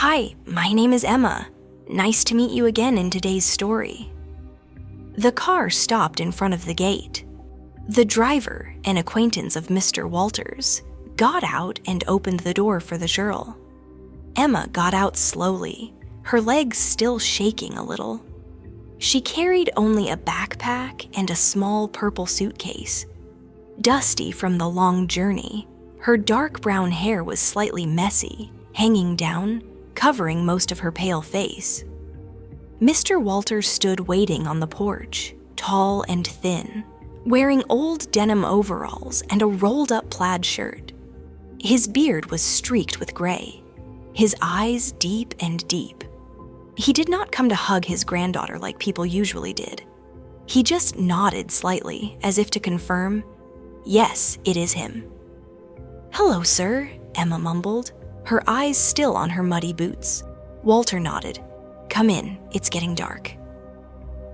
"Hi, my name is Emma. Nice to meet you again in today's story." The car stopped in front of the gate. The driver, an acquaintance of Mr. Walters, got out and opened the door for the girl. Emma got out slowly, her legs still shaking a little. She carried only a backpack and a small purple suitcase. Dusty from the long journey, her dark brown hair was slightly messy, hanging down, covering most of her pale face. Mr. Walters stood waiting on the porch, tall and thin, wearing old denim overalls and a rolled-up plaid shirt. His beard was streaked with gray, his eyes deep and deep. He did not come to hug his granddaughter like people usually did. He just nodded slightly, as if to confirm, "Yes, it is him." "Hello, sir," Emma mumbled, her eyes still on her muddy boots. Walter nodded. "Come in, it's getting dark."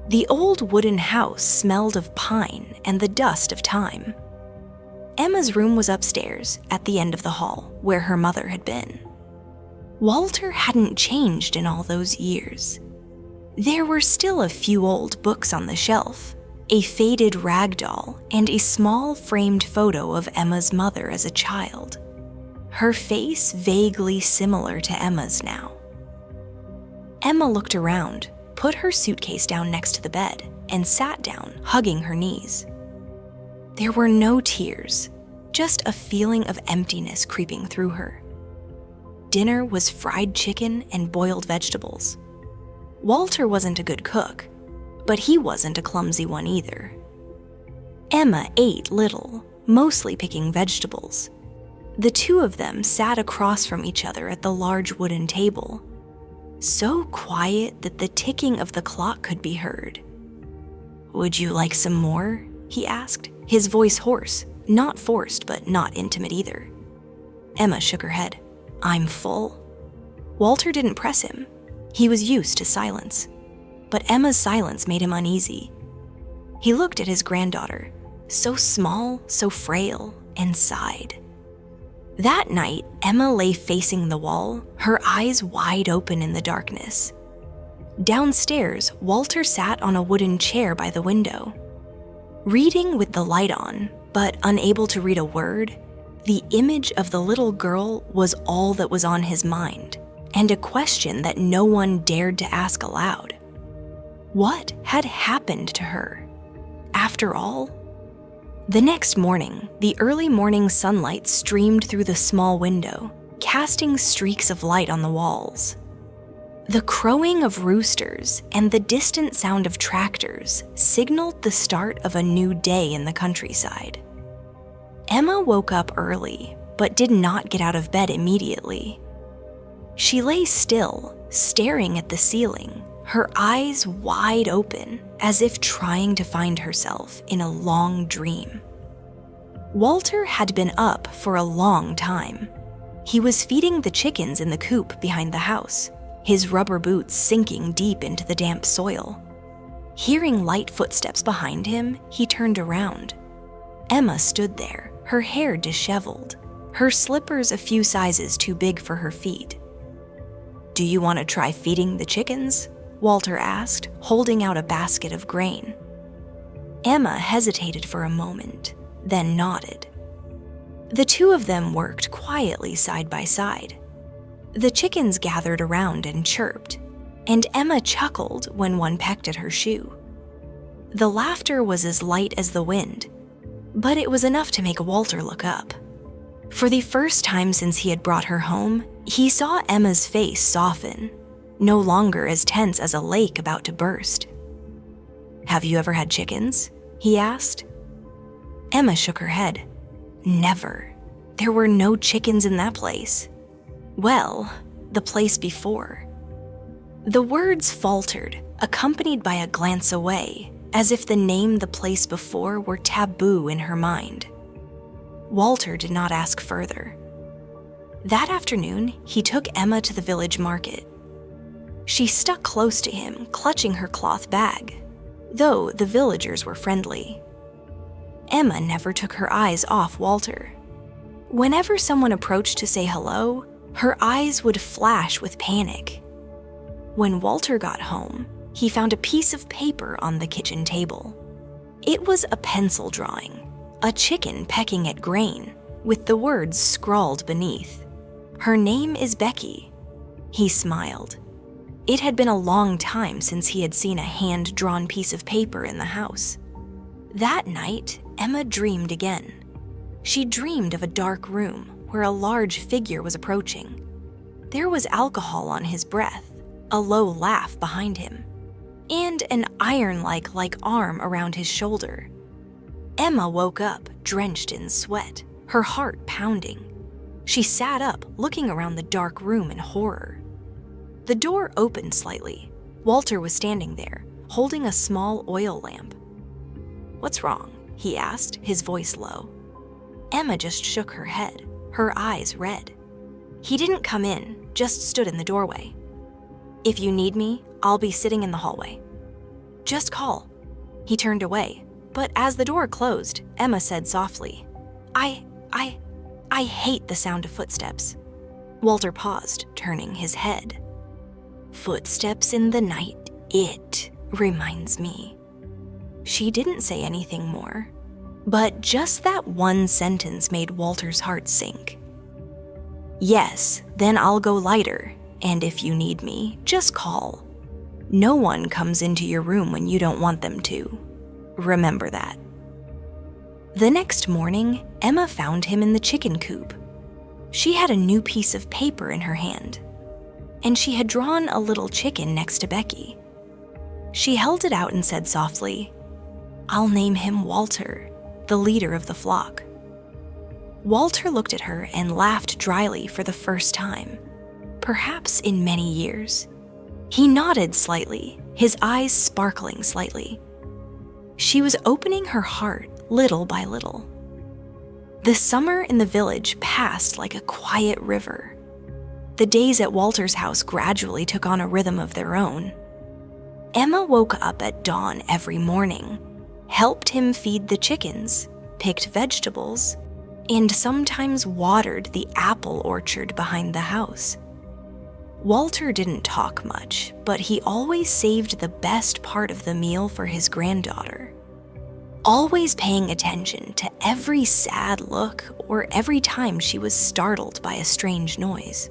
The old wooden house smelled of pine and the dust of time. Emma's room was upstairs, at the end of the hall, where her mother had been. Walter hadn't changed in all those years. There were still a few old books on the shelf, a faded rag doll, and a small framed photo of Emma's mother as a child. Her face vaguely similar to Emma's now. Emma looked around, put her suitcase down next to the bed, and sat down, hugging her knees. There were no tears, just a feeling of emptiness creeping through her. Dinner was fried chicken and boiled vegetables. Walter wasn't a good cook, but he wasn't a clumsy one either. Emma ate little, mostly picking vegetables. The two of them sat across from each other at the large wooden table, so quiet that the ticking of the clock could be heard. "Would you like some more?" he asked, his voice hoarse, not forced but not intimate either. Emma shook her head. "I'm full." Walter didn't press him. He was used to silence. But Emma's silence made him uneasy. He looked at his granddaughter, so small, so frail, and sighed. That night, Emma lay facing the wall, her eyes wide open in the darkness. Downstairs, Walter sat on a wooden chair by the window. Reading with the light on, but unable to read a word, the image of the little girl was all that was on his mind, and a question that no one dared to ask aloud. What had happened to her? After all? The next morning, the early morning sunlight streamed through the small window, casting streaks of light on the walls. The crowing of roosters and the distant sound of tractors signaled the start of a new day in the countryside. Emma woke up early, but did not get out of bed immediately. She lay still, staring at the ceiling, her eyes wide open, as if trying to find herself in a long dream. Walter had been up for a long time. He was feeding the chickens in the coop behind the house, his rubber boots sinking deep into the damp soil. Hearing light footsteps behind him, he turned around. Emma stood there, her hair disheveled, her slippers a few sizes too big for her feet. "Do you want to try feeding the chickens?" Walter asked, holding out a basket of grain. Emma hesitated for a moment, then nodded. The two of them worked quietly side by side. The chickens gathered around and chirped, and Emma chuckled when one pecked at her shoe. The laughter was as light as the wind, but it was enough to make Walter look up. For the first time since he had brought her home, he saw Emma's face soften, no longer as tense as a lake about to burst. "Have you ever had chickens?" he asked. Emma shook her head. Never. There were no chickens in that place. Well, the place before. The words faltered, accompanied by a glance away, as if the name the place before were taboo in her mind. Walter did not ask further. That afternoon, he took Emma to the village market. She stuck close to him, clutching her cloth bag, though the villagers were friendly. Emma never took her eyes off Walter. Whenever someone approached to say hello, Her eyes would flash with panic. When Walter got home, he found a piece of paper on the kitchen table. It was a pencil drawing, a chicken pecking at grain, with the words scrawled beneath. "Her name is Becky." He smiled. It had been a long time since he had seen a hand-drawn piece of paper in the house. That night, Emma dreamed again. She dreamed of a dark room where a large figure was approaching. There was alcohol on his breath, a low laugh behind him, and an iron-like arm around his shoulder. Emma woke up, drenched in sweat, her heart pounding. She sat up, looking around the dark room in horror. The door opened slightly. Walter was standing there, holding a small oil lamp. "What's wrong?" he asked, his voice low. Emma just shook her head, her eyes red. He didn't come in, just stood in the doorway. "If you need me, I'll be sitting in the hallway. Just call." He turned away, but as the door closed, Emma said softly, I hate the sound of footsteps." Walter paused, turning his head. "Footsteps in the night, it reminds me." She didn't say anything more, but just that one sentence made Walter's heart sink. "Yes, then I'll go lighter, and if you need me, just call. No one comes into your room when you don't want them to. Remember that." The next morning, Emma found him in the chicken coop. She had a new piece of paper in her hand, and she had drawn a little chicken next to Becky. She held it out and said softly, "I'll name him Walter, the leader of the flock." Walter looked at her and laughed dryly for the first time, perhaps in many years. He nodded slightly, his eyes sparkling slightly. She was opening her heart little by little. The summer in the village passed like a quiet river. The days at Walter's house gradually took on a rhythm of their own. Emma woke up at dawn every morning, helped him feed the chickens, picked vegetables, and sometimes watered the apple orchard behind the house. Walter didn't talk much, but he always saved the best part of the meal for his granddaughter, always paying attention to every sad look or every time she was startled by a strange noise.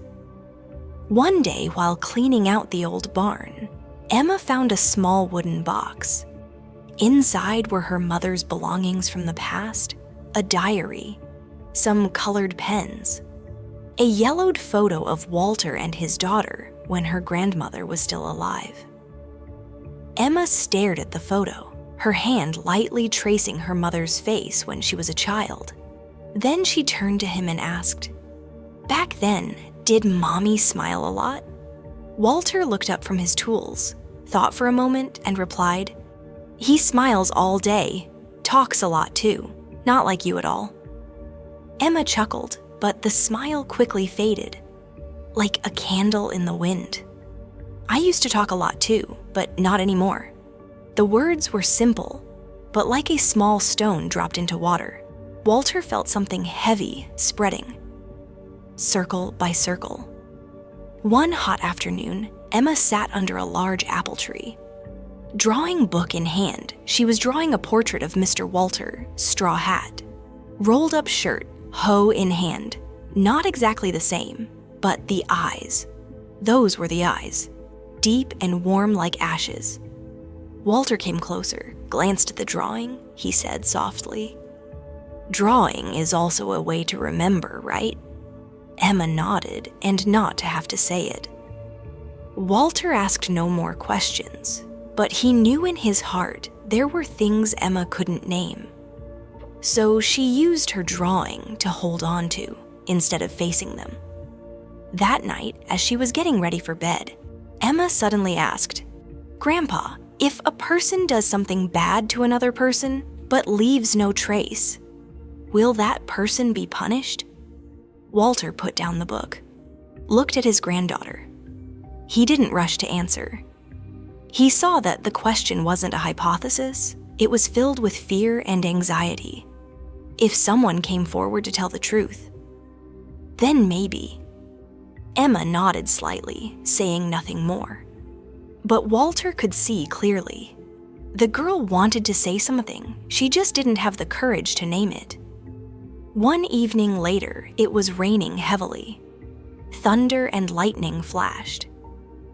One day, while cleaning out the old barn, Emma found a small wooden box. Inside were her mother's belongings from the past, a diary, some colored pens, a yellowed photo of Walter and his daughter when her grandmother was still alive. Emma stared at the photo, her hand lightly tracing her mother's face when she was a child. Then she turned to him and asked, "Back then, did Mommy smile a lot?" Walter looked up from his tools, thought for a moment, and replied, "He smiles all day, talks a lot too, not like you at all." Emma chuckled, but the smile quickly faded, like a candle in the wind. "I used to talk a lot too, but not anymore." The words were simple, but like a small stone dropped into water, Walter felt something heavy spreading, circle by circle. One hot afternoon, Emma sat under a large apple tree. Drawing book in hand, she was drawing a portrait of Mr. Walter, straw hat, rolled up shirt, hoe in hand. Not exactly the same, but the eyes. Those were the eyes, deep and warm like ashes. Walter came closer, glanced at the drawing. He said softly, "Drawing is also a way to remember, right?" Emma nodded, and not to have to say it. Walter asked no more questions, but he knew in his heart there were things Emma couldn't name. So she used her drawing to hold on to, instead of facing them. That night, as she was getting ready for bed, Emma suddenly asked, "Grandpa, if a person does something bad to another person, but leaves no trace, will that person be punished?" Walter put down the book, looked at his granddaughter. He didn't rush to answer. He saw that the question wasn't a hypothesis, it was filled with fear and anxiety. If someone came forward to tell the truth, then maybe. Emma nodded slightly, saying nothing more. But Walter could see clearly. The girl wanted to say something, she just didn't have the courage to name it. One evening later, it was raining heavily. Thunder and lightning flashed.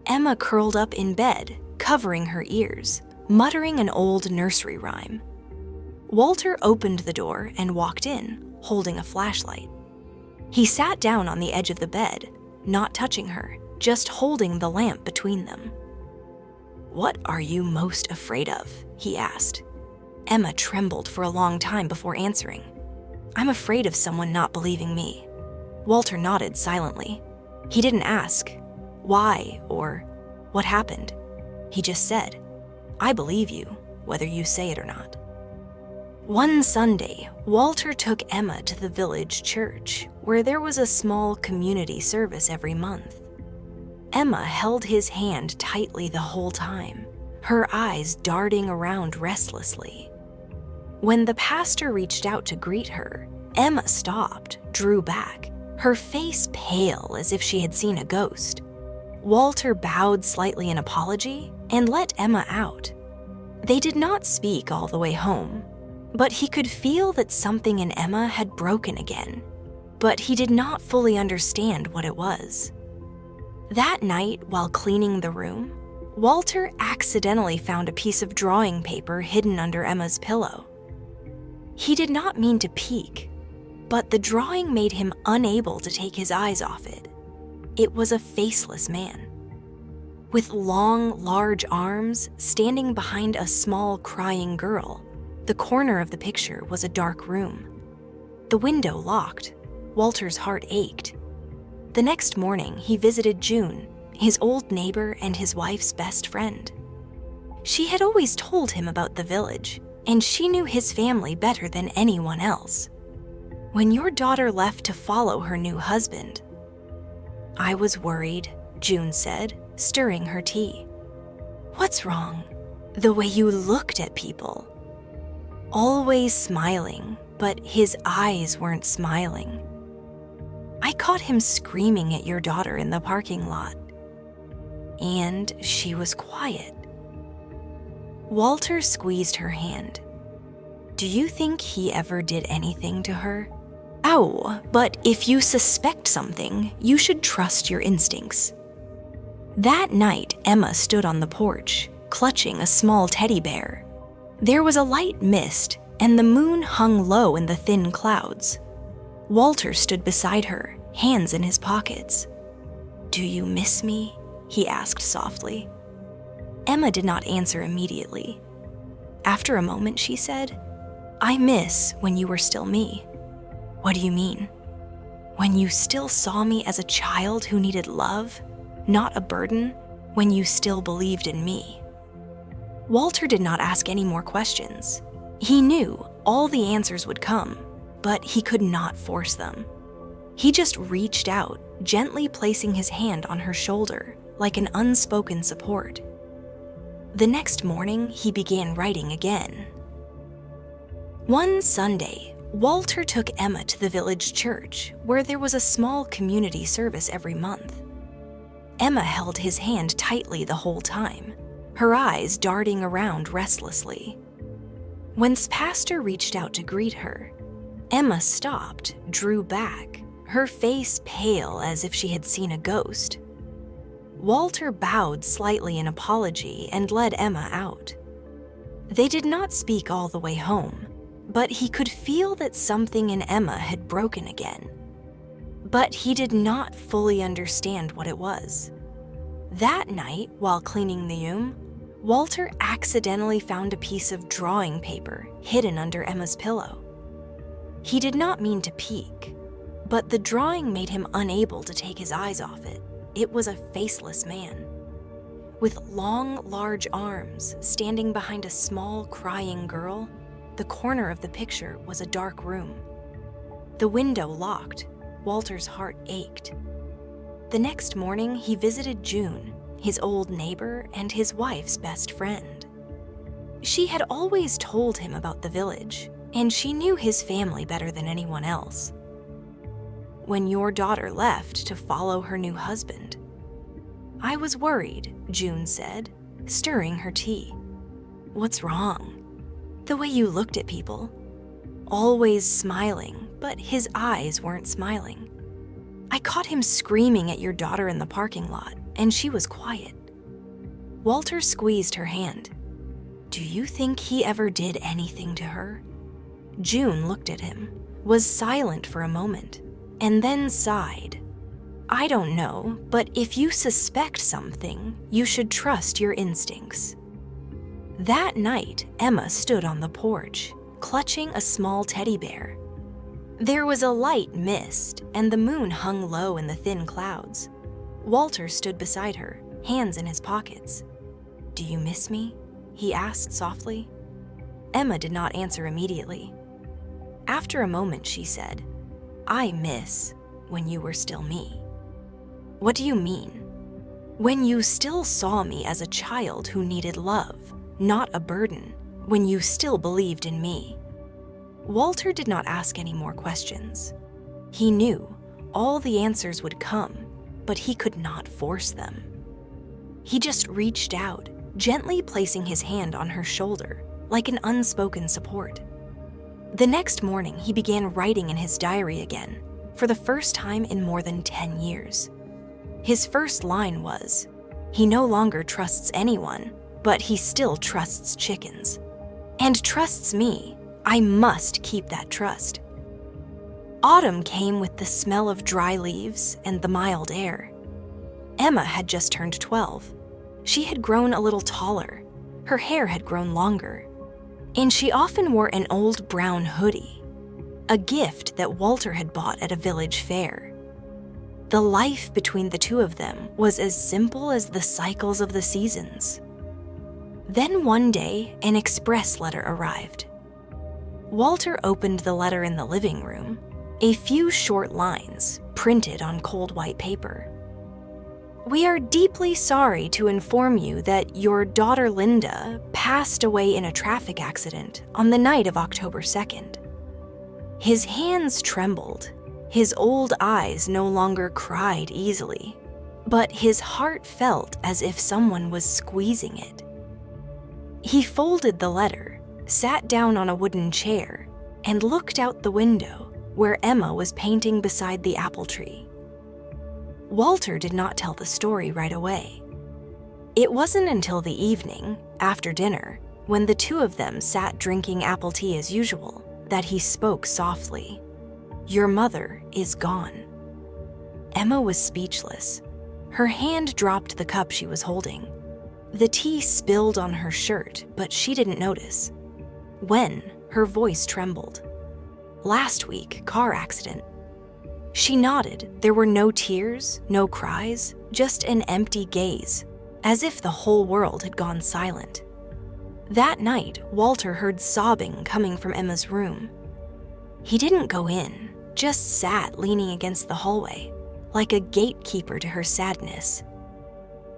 Emma curled up in bed, covering her ears, muttering an old nursery rhyme. Walter opened the door and walked in, holding a flashlight. He sat down on the edge of the bed, not touching her, just holding the lamp between them. "What are you most afraid of?" he asked. Emma trembled for a long time before answering. "I'm afraid of someone not believing me." Walter nodded silently. He didn't ask, why or what happened. He just said, "I believe you, whether you say it or not." One Sunday, Walter took Emma to the village church, where there was a small community service every month. Emma held his hand tightly the whole time, her eyes darting around restlessly. When the pastor reached out to greet her, Emma stopped, drew back, her face pale as if she had seen a ghost. Walter bowed slightly in apology and let Emma out. They did not speak all the way home, but he could feel that something in Emma had broken again, but he did not fully understand what it was. That night, while cleaning the room, Walter accidentally found a piece of drawing paper hidden under Emma's pillow. He did not mean to peek, but the drawing made him unable to take his eyes off it. It was a faceless man. With long, large arms, standing behind a small, crying girl, the corner of the picture was a dark room. The window locked. Walter's heart ached. The next morning, he visited June, his old neighbor and his wife's best friend. She had always told him about the village, and she knew his family better than anyone else. "When your daughter left to follow her new husband," "I was worried," June said, stirring her tea. "What's wrong?" "The way you looked at people." Always smiling, but his eyes weren't smiling. "I caught him screaming at your daughter in the parking lot. And she was quiet." Walter squeezed her hand. "Do you think he ever did anything to her?" "Oh, but if you suspect something, you should trust your instincts." That night, Emma stood on the porch, clutching a small teddy bear. There was a light mist, and the moon hung low in the thin clouds. Walter stood beside her, hands in his pockets. "Do you miss me?" he asked softly. Emma did not answer immediately. After a moment, she said, "I miss when you were still me." "What do you mean?" "When you still saw me as a child who needed love, not a burden, when you still believed in me." Walter did not ask any more questions. He knew all the answers would come, but he could not force them. He just reached out, gently placing his hand on her shoulder, like an unspoken support. The next morning, he began writing again. One Sunday, Walter took Emma to the village church, where there was a small community service every month. Emma held his hand tightly the whole time, her eyes darting around restlessly. When the pastor reached out to greet her, Emma stopped, drew back, her face pale as if she had seen a ghost. Walter bowed slightly in apology and led Emma out. They did not speak all the way home, but he could feel that something in Emma had broken again. But he did not fully understand what it was. That night, while cleaning the room, Walter accidentally found a piece of drawing paper hidden under Emma's pillow. He did not mean to peek, but the drawing made him unable to take his eyes off it. It was a faceless man. With long, large arms, standing behind a small, crying girl, the corner of the picture was a dark room. The window locked. Walter's heart ached. The next morning, he visited June, his old neighbor and his wife's best friend. She had always told him about the village, and she knew his family better than anyone else. when your daughter left to follow her new husband. I was worried, June said, stirring her tea. What's wrong? The way you looked at people. Always smiling, but his eyes weren't smiling. I caught him screaming at your daughter in the parking lot, and she was quiet. Walter squeezed her hand. Do you think he ever did anything to her? June looked at him, was silent for a moment, and then sighed. I don't know, but if you suspect something, you should trust your instincts. That night, Emma stood on the porch, clutching a small teddy bear. There was a light mist, and the moon hung low in the thin clouds. Walter stood beside her, hands in his pockets. Do you miss me? He asked softly. Emma did not answer immediately. After a moment, she said, I miss when you were still me. What do you mean? When you still saw me as a child who needed love, not a burden, when you still believed in me. Walter did not ask any more questions. He knew all the answers would come, but he could not force them. He just reached out, gently placing his hand on her shoulder, like an unspoken support. The next morning, he began writing in his diary again, for the first time in more than 10 years. His first line was, he no longer trusts anyone, but he still trusts chickens. And trusts me. I must keep that trust. Autumn came with the smell of dry leaves and the mild air. Emma had just turned 12. She had grown a little taller. Her hair had grown longer. And she often wore an old brown hoodie, a gift that Walter had bought at a village fair. The life between the two of them was as simple as the cycles of the seasons. Then one day, an express letter arrived. Walter opened the letter in the living room, a few short lines printed on cold white paper. We are deeply sorry to inform you that your daughter Linda passed away in a traffic accident on the night of October 2nd. His hands trembled. His old eyes no longer cried easily, but his heart felt as if someone was squeezing it. He folded the letter, sat down on a wooden chair, and looked out the window where Emma was painting beside the apple tree. Walter did not tell the story right away. It wasn't until the evening, after dinner, when the two of them sat drinking apple tea as usual, that he spoke softly. Your mother is gone. Emma was speechless. Her hand dropped the cup she was holding. The tea spilled on her shirt, but she didn't notice. When, her voice trembled. Last week, car accident. She nodded. There were no tears, no cries, just an empty gaze, as if the whole world had gone silent. That night, Walter heard sobbing coming from Emma's room. He didn't go in, just sat leaning against the hallway, like a gatekeeper to her sadness.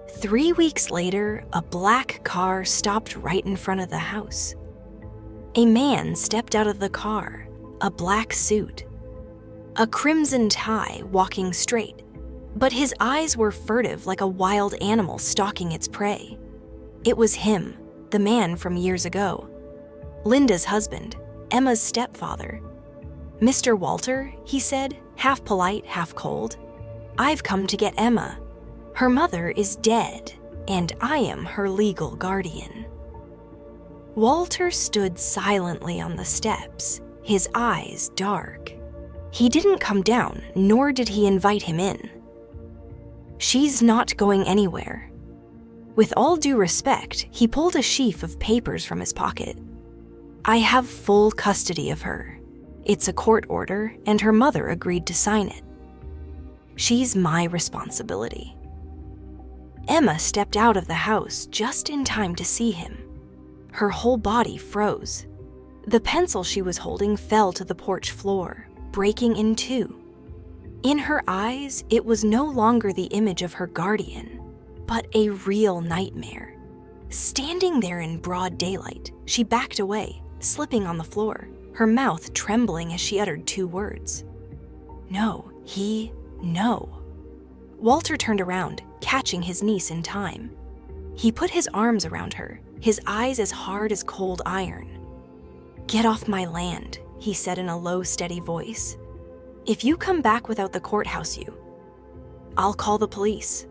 3 weeks later, a black car stopped right in front of the house. A man stepped out of the car, a black suit, a crimson tie, walking straight, but his eyes were furtive like a wild animal stalking its prey. It was him, the man from years ago. Linda's husband, Emma's stepfather. Mr. Walter, he said, half polite, half cold. I've come to get Emma. Her mother is dead, and I am her legal guardian. Walter stood silently on the steps, his eyes dark. He didn't come down, nor did he invite him in. She's not going anywhere. With all due respect, he pulled a sheaf of papers from his pocket. I have full custody of her. It's a court order, and her mother agreed to sign it. She's my responsibility. Emma stepped out of the house just in time to see him. Her whole body froze. The pencil she was holding fell to the porch floor, breaking in two. In her eyes, it was no longer the image of her guardian, but a real nightmare. Standing there in broad daylight, she backed away, slipping on the floor, her mouth trembling as she uttered 2 words. No, No. Walter turned around, catching his niece in time. He put his arms around her, his eyes as hard as cold iron. "Get off my land," he said in a low, steady voice. "If you come back without the courthouse, I'll call the police."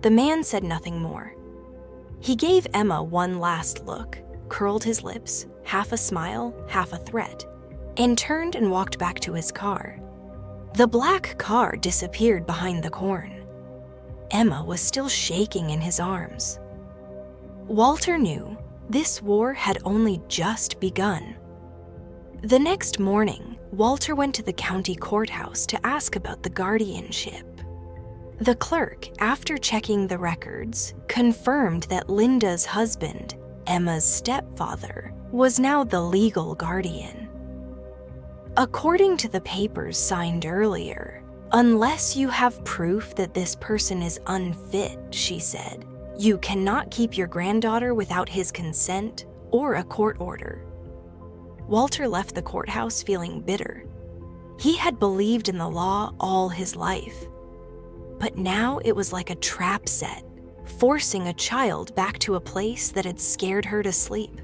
The man said nothing more. He gave Emma one last look, curled his lips, half a smile, half a threat, and turned and walked back to his car. The black car disappeared behind the corn. Emma was still shaking in his arms. Walter knew this war had only just begun. The next morning, Walter went to the county courthouse to ask about the guardianship. The clerk, after checking the records, confirmed that Linda's husband, Emma's stepfather, was now the legal guardian. According to the papers signed earlier, unless you have proof that this person is unfit, she said, you cannot keep your granddaughter without his consent or a court order. Walter left the courthouse feeling bitter. He had believed in the law all his life. But now it was like a trap set, forcing a child back to a place that had scared her to sleep.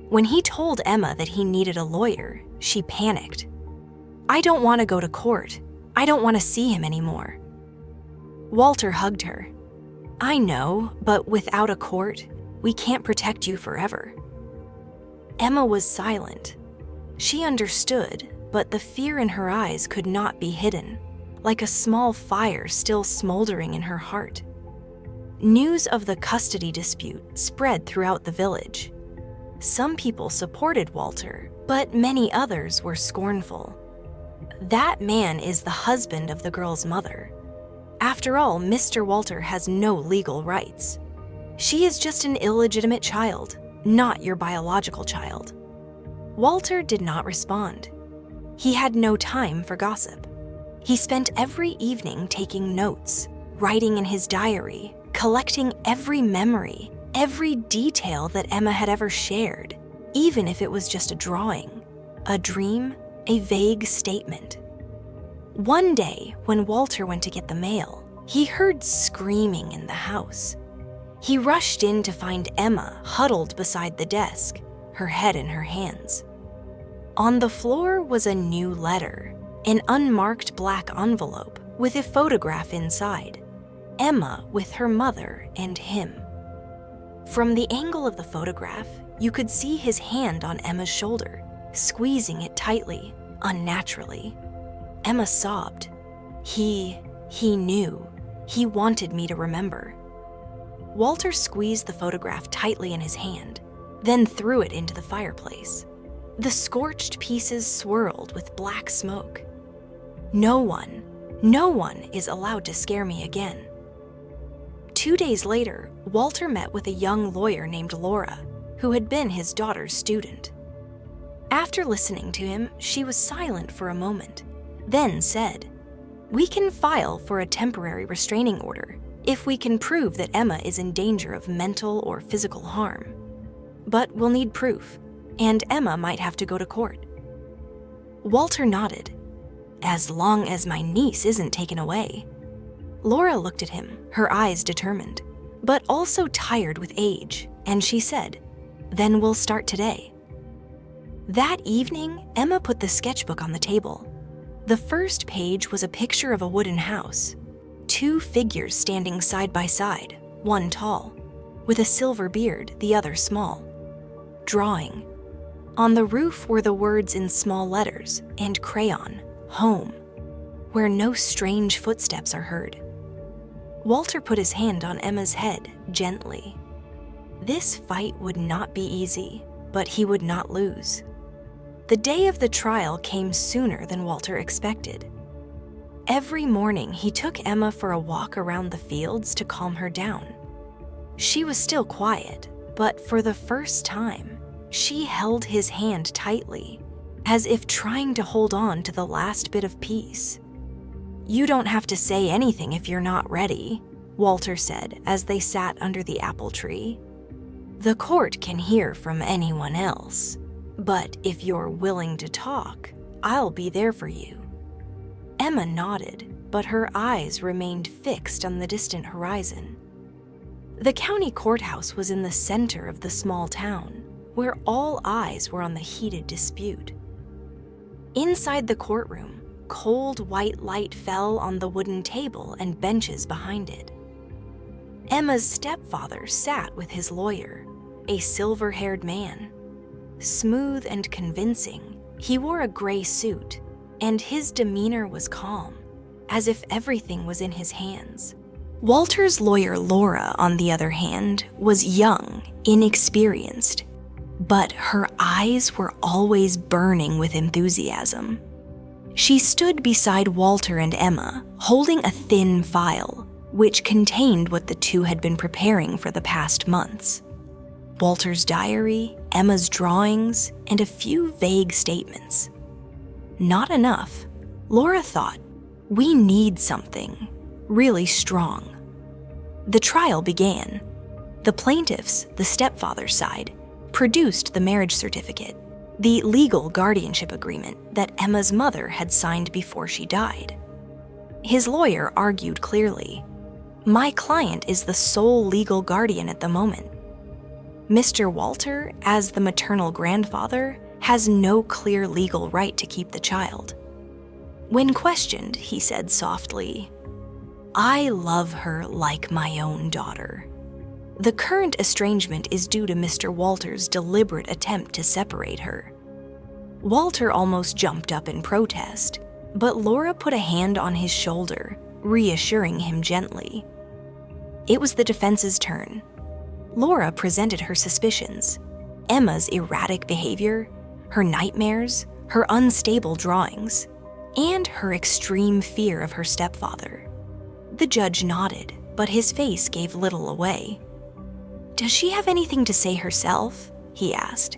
When he told Emma that he needed a lawyer, she panicked. "I don't want to go to court. I don't want to see him anymore." Walter hugged her. "I know, but without a court, we can't protect you forever." Emma was silent. She understood, but the fear in her eyes could not be hidden, like a small fire still smoldering in her heart. News of the custody dispute spread throughout the village. Some people supported Walter, but many others were scornful. "That man is the husband of the girl's mother. After all, Mr. Walter has no legal rights. She is just an illegitimate child, not your biological child." Walter did not respond. He had no time for gossip. He spent every evening taking notes, writing in his diary, collecting every memory, every detail that Emma had ever shared, even if it was just a drawing, a dream, a vague statement. One day, when Walter went to get the mail, he heard screaming in the house. He rushed in to find Emma huddled beside the desk, her head in her hands. On the floor was a new letter, an unmarked black envelope with a photograph inside, Emma with her mother and him. From the angle of the photograph, you could see his hand on Emma's shoulder, squeezing it tightly, unnaturally. Emma sobbed. He knew. He wanted me to remember." Walter squeezed the photograph tightly in his hand, then threw it into the fireplace. The scorched pieces swirled with black smoke. No one is allowed to scare me again." 2 days later, Walter met with a young lawyer named Laura, who had been his daughter's student. After listening to him, she was silent for a moment, then said, "We can file for a temporary restraining order if we can prove that Emma is in danger of mental or physical harm. But we'll need proof, and Emma might have to go to court." Walter nodded. "As long as my niece isn't taken away." Laura looked at him, her eyes determined, but also tired with age, and she said, "Then we'll start today." That evening, Emma put the sketchbook on the table. The first page was a picture of a wooden house, 2 figures standing side by side, one tall, with a silver beard, the other small. Drawing. On the roof were the words in small letters and crayon, "Home," where no strange footsteps are heard. Walter put his hand on Emma's head gently. This fight would not be easy, but he would not lose. The day of the trial came sooner than Walter expected. Every morning, he took Emma for a walk around the fields to calm her down. She was still quiet, but for the first time, she held his hand tightly, as if trying to hold on to the last bit of peace. "You don't have to say anything if you're not ready," Walter said as they sat under the apple tree. "The court can hear from anyone else, but if you're willing to talk, I'll be there for you." Emma nodded, but her eyes remained fixed on the distant horizon. The county courthouse was in the center of the small town, where all eyes were on the heated dispute. Inside the courtroom, cold white light fell on the wooden table and benches behind it. Emma's stepfather sat with his lawyer, a silver-haired man. Smooth and convincing, he wore a gray suit, and his demeanor was calm, as if everything was in his hands. Walter's lawyer, Laura, on the other hand, was young, inexperienced, but her eyes were always burning with enthusiasm. She stood beside Walter and Emma, holding a thin file, which contained what the two had been preparing for the past months. Walter's diary, Emma's drawings, and a few vague statements. Not enough, Laura thought. We need something really strong. The trial began. The plaintiffs, the stepfather's side, produced the marriage certificate, the legal guardianship agreement that Emma's mother had signed before she died. His lawyer argued clearly, "My client is the sole legal guardian at the moment. Mr. Walter, as the maternal grandfather, has no clear legal right to keep the child." When questioned, he said softly, "I love her like my own daughter. The current estrangement is due to Mr. Walter's deliberate attempt to separate her." Walter almost jumped up in protest, but Laura put a hand on his shoulder, reassuring him gently. It was the defense's turn. Laura presented her suspicions: Emma's erratic behavior, her nightmares, her unstable drawings, and her extreme fear of her stepfather. The judge nodded, but his face gave little away. "Does she have anything to say herself?" he asked,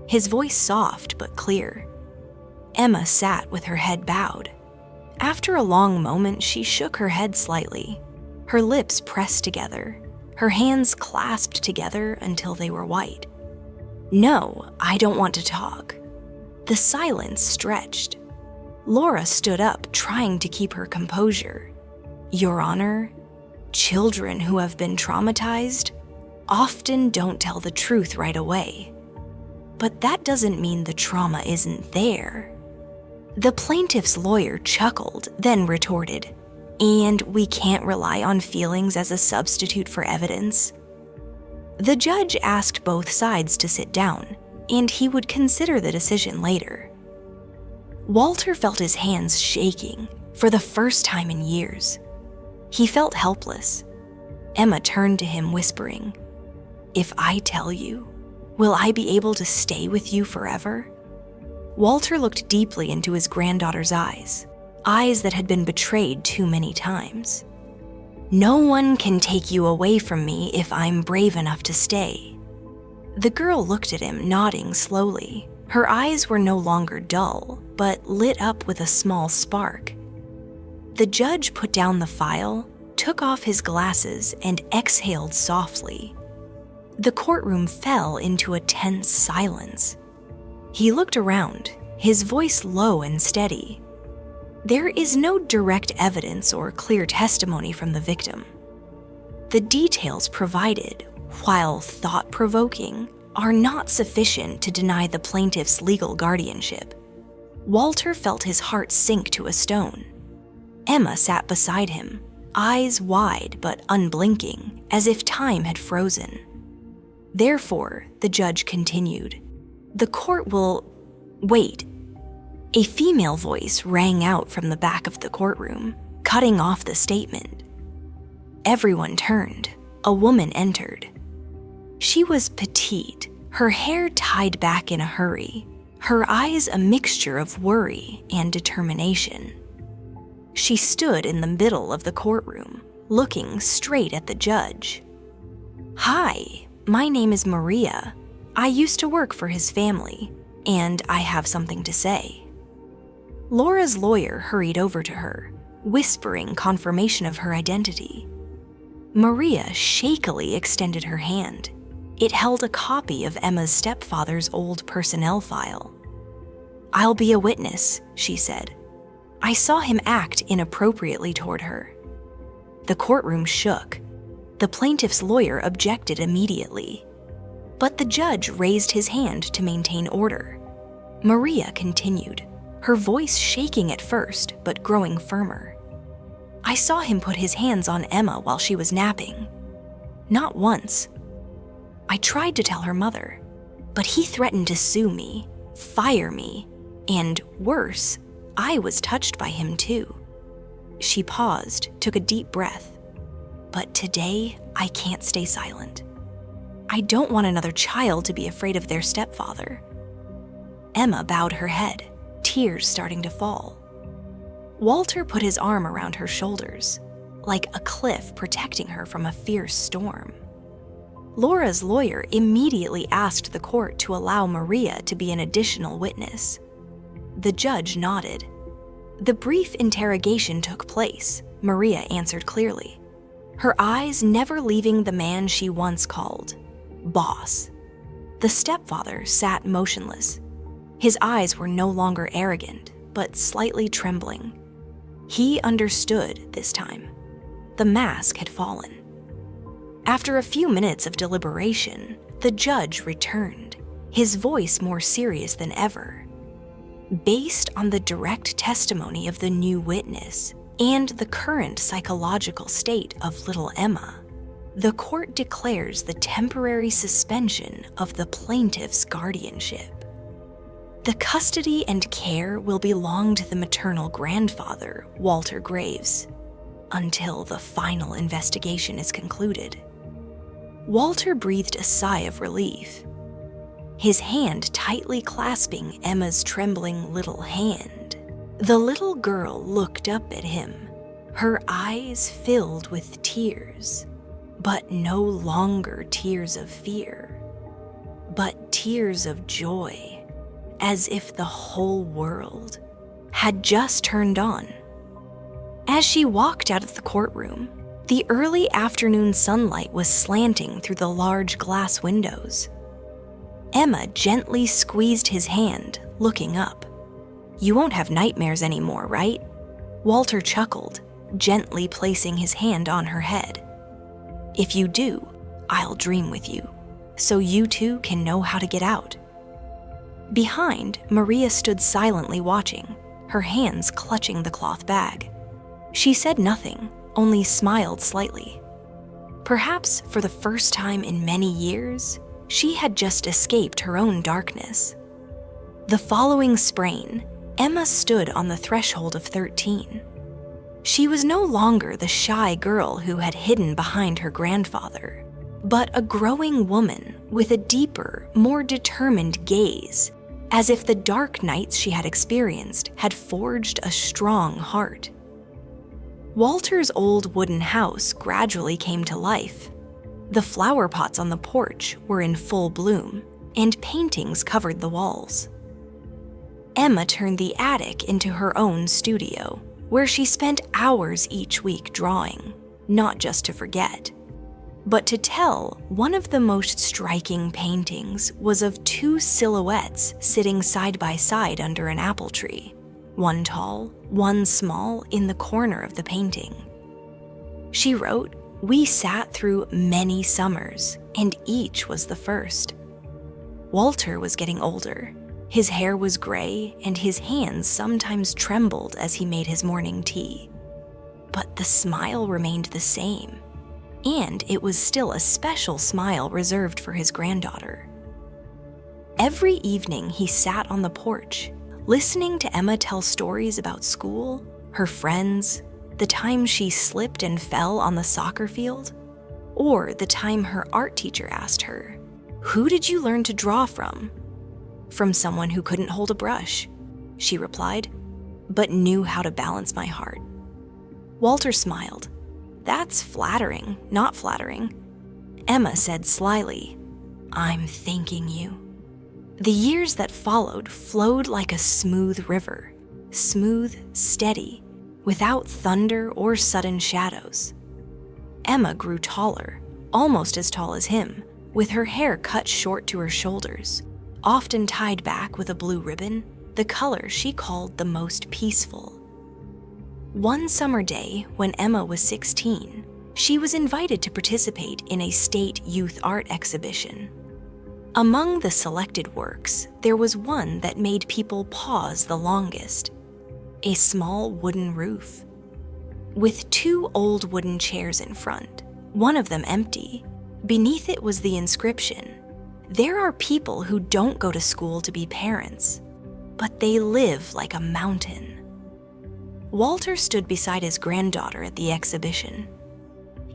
his voice soft but clear. Emma sat with her head bowed. After a long moment, she shook her head slightly, her lips pressed together, her hands clasped together until they were white. "No, I don't want to talk." The silence stretched. Laura stood up, trying to keep her composure. "Your Honor, children who have been traumatized often don't tell the truth right away. But that doesn't mean the trauma isn't there." The plaintiff's lawyer chuckled, then retorted, "And we can't rely on feelings as a substitute for evidence?" The judge asked both sides to sit down, and he would consider the decision later. Walter felt his hands shaking for the first time in years. He felt helpless. Emma turned to him, whispering, "If I tell you, will I be able to stay with you forever?" Walter looked deeply into his granddaughter's eyes that had been betrayed too many times. "No one can take you away from me if I'm brave enough to stay." The girl looked at him, nodding slowly. Her eyes were no longer dull, but lit up with a small spark. The judge put down the file, took off his glasses, and exhaled softly. The courtroom fell into a tense silence. He looked around, his voice low and steady. There is no direct evidence or clear testimony from the victim. The details provided, while thought-provoking, are not sufficient to deny the plaintiff's legal guardianship. Walter felt his heart sink to a stone. Emma sat beside him, eyes wide but unblinking, as if time had frozen. Therefore, the judge continued, "The court will... Wait." A female voice rang out from the back of the courtroom, cutting off the statement. Everyone turned. A woman entered. She was petite, her hair tied back in a hurry, her eyes a mixture of worry and determination. She stood in the middle of the courtroom, looking straight at the judge. "Hi, my name is Maria. I used to work for his family, and I have something to say." Laura's lawyer hurried over to her, whispering confirmation of her identity. Maria shakily extended her hand. It held a copy of Emma's stepfather's old personnel file. "I'll be a witness," she said. I saw him act inappropriately toward her. The courtroom shook. The plaintiff's lawyer objected immediately. But the judge raised his hand to maintain order. Maria continued, her voice shaking at first, but growing firmer. I saw him put his hands on Emma while she was napping. Not once. I tried to tell her mother, but he threatened to sue me, fire me, and worse, I was touched by him too. She paused, took a deep breath. But today, I can't stay silent. I don't want another child to be afraid of their stepfather. Emma bowed her head, tears starting to fall. Walter put his arm around her shoulders, like a cliff protecting her from a fierce storm. Laura's lawyer immediately asked the court to allow Maria to be an additional witness. The judge nodded. The brief interrogation took place, Maria answered clearly, her eyes never leaving the man she once called boss. The stepfather sat motionless. His eyes were no longer arrogant, but slightly trembling. He understood this time. The mask had fallen. After a few minutes of deliberation, the judge returned, his voice more serious than ever. Based on the direct testimony of the new witness and the current psychological state of little Emma, the court declares the temporary suspension of the plaintiff's guardianship. The custody and care will belong to the maternal grandfather, Walter Graves, until the final investigation is concluded. Walter breathed a sigh of relief, his hand tightly clasping Emma's trembling little hand. The little girl looked up at him, her eyes filled with tears, but no longer tears of fear, but tears of joy, as if the whole world had just turned on. As she walked out of the courtroom, the early afternoon sunlight was slanting through the large glass windows. Emma gently squeezed his hand, looking up. "You won't have nightmares anymore, right?" Walter chuckled, gently placing his hand on her head. "If you do, I'll dream with you, so you two can know how to get out." Behind, Maria stood silently watching, her hands clutching the cloth bag. She said nothing, only smiled slightly. Perhaps for the first time in many years, she had just escaped her own darkness. The following spring, Emma stood on the threshold of 13. She was no longer the shy girl who had hidden behind her grandfather, but a growing woman with a deeper, more determined gaze, as if the dark nights she had experienced had forged a strong heart. Walter's old wooden house gradually came to life. The flower pots on the porch were in full bloom, and paintings covered the walls. Emma turned the attic into her own studio, where she spent hours each week drawing, not just to forget, but to tell. One of the most striking paintings was of two silhouettes sitting side by side under an apple tree, one tall, one small, in the corner of the painting. She wrote, "We sat through many summers, and each was the first." Walter was getting older. His hair was gray, and his hands sometimes trembled as he made his morning tea. But the smile remained the same, and it was still a special smile reserved for his granddaughter. Every evening he sat on the porch, listening to Emma tell stories about school, her friends, the time she slipped and fell on the soccer field, or the time her art teacher asked her, "Who did you learn to draw from?" "From someone who couldn't hold a brush," she replied, "but knew how to balance my heart." Walter smiled. "That's flattering, not flattering." Emma said slyly, "I'm thanking you." The years that followed flowed like a smooth river, smooth, steady, without thunder or sudden shadows. Emma grew taller, almost as tall as him, with her hair cut short to her shoulders, often tied back with a blue ribbon, the color she called the most peaceful. One summer day, when Emma was 16, she was invited to participate in a state youth art exhibition. Among the selected works, there was one that made people pause the longest: a small wooden roof. With two old wooden chairs in front, one of them empty, beneath it was the inscription, "There are people who don't go to school to be parents, but they live like a mountain." Walter stood beside his granddaughter at the exhibition.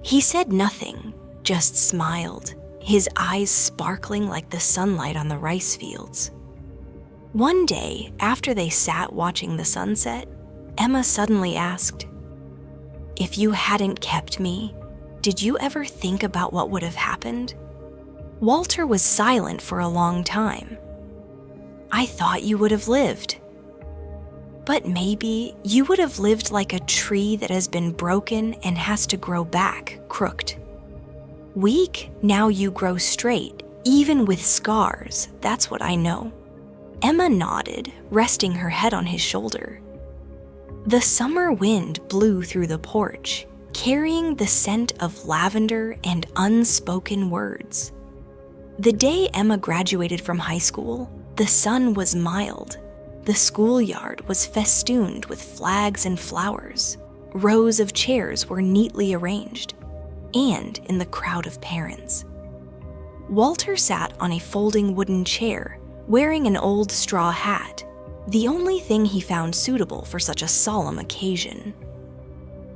He said nothing, just smiled, his eyes sparkling like the sunlight on the rice fields. One day, after they sat watching the sunset, Emma suddenly asked, "If you hadn't kept me, did you ever think about what would have happened?" Walter was silent for a long time. "I thought you would have lived. But maybe you would have lived like a tree that has been broken and has to grow back crooked. Weak, now you grow straight, even with scars, that's what I know." Emma nodded, resting her head on his shoulder. The summer wind blew through the porch, carrying the scent of lavender and unspoken words. The day Emma graduated from high school, the sun was mild. The schoolyard was festooned with flags and flowers. Rows of chairs were neatly arranged, and in the crowd of parents. Walter sat on a folding wooden chair, wearing an old straw hat, the only thing he found suitable for such a solemn occasion.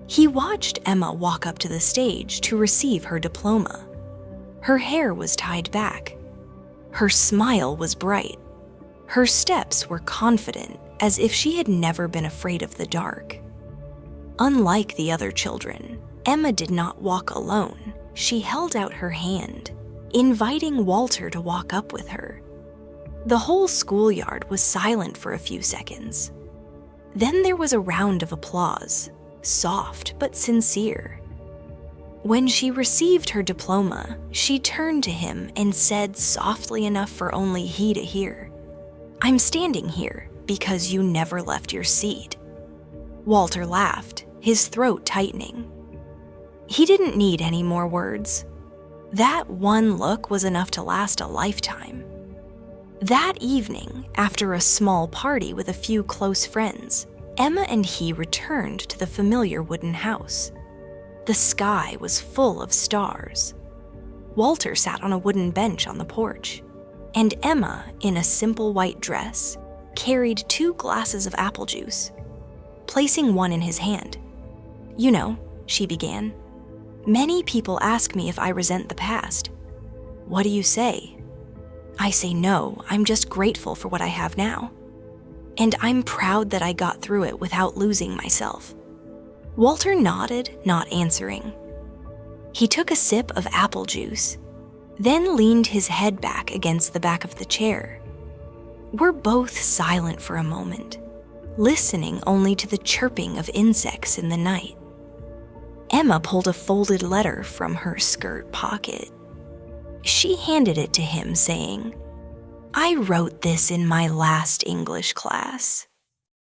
He watched Emma walk up to the stage to receive her diploma. Her hair was tied back. Her smile was bright. Her steps were confident, as if she had never been afraid of the dark. Unlike the other children, Emma did not walk alone. She held out her hand, inviting Walter to walk up with her. The whole schoolyard was silent for a few seconds. Then there was a round of applause, soft but sincere. When she received her diploma, she turned to him and said softly enough for only he to hear, "I'm standing here because you never left your seat." Walter laughed, his throat tightening. He didn't need any more words. That one look was enough to last a lifetime. That evening, after a small party with a few close friends, Emma and he returned to the familiar wooden house. The sky was full of stars. Walter sat on a wooden bench on the porch, and Emma, in a simple white dress, carried 2 glasses of apple juice. Placing one in his hand, "You know," she began, "many people ask me if I resent the past. What do you say? I say no, I'm just grateful for what I have now. And I'm proud that I got through it without losing myself." Walter nodded, not answering. He took a sip of apple juice, then leaned his head back against the back of the chair. We're both silent for a moment, listening only to the chirping of insects in the night. Emma pulled a folded letter from her skirt pocket. She handed it to him, saying, "I wrote this in my last English class."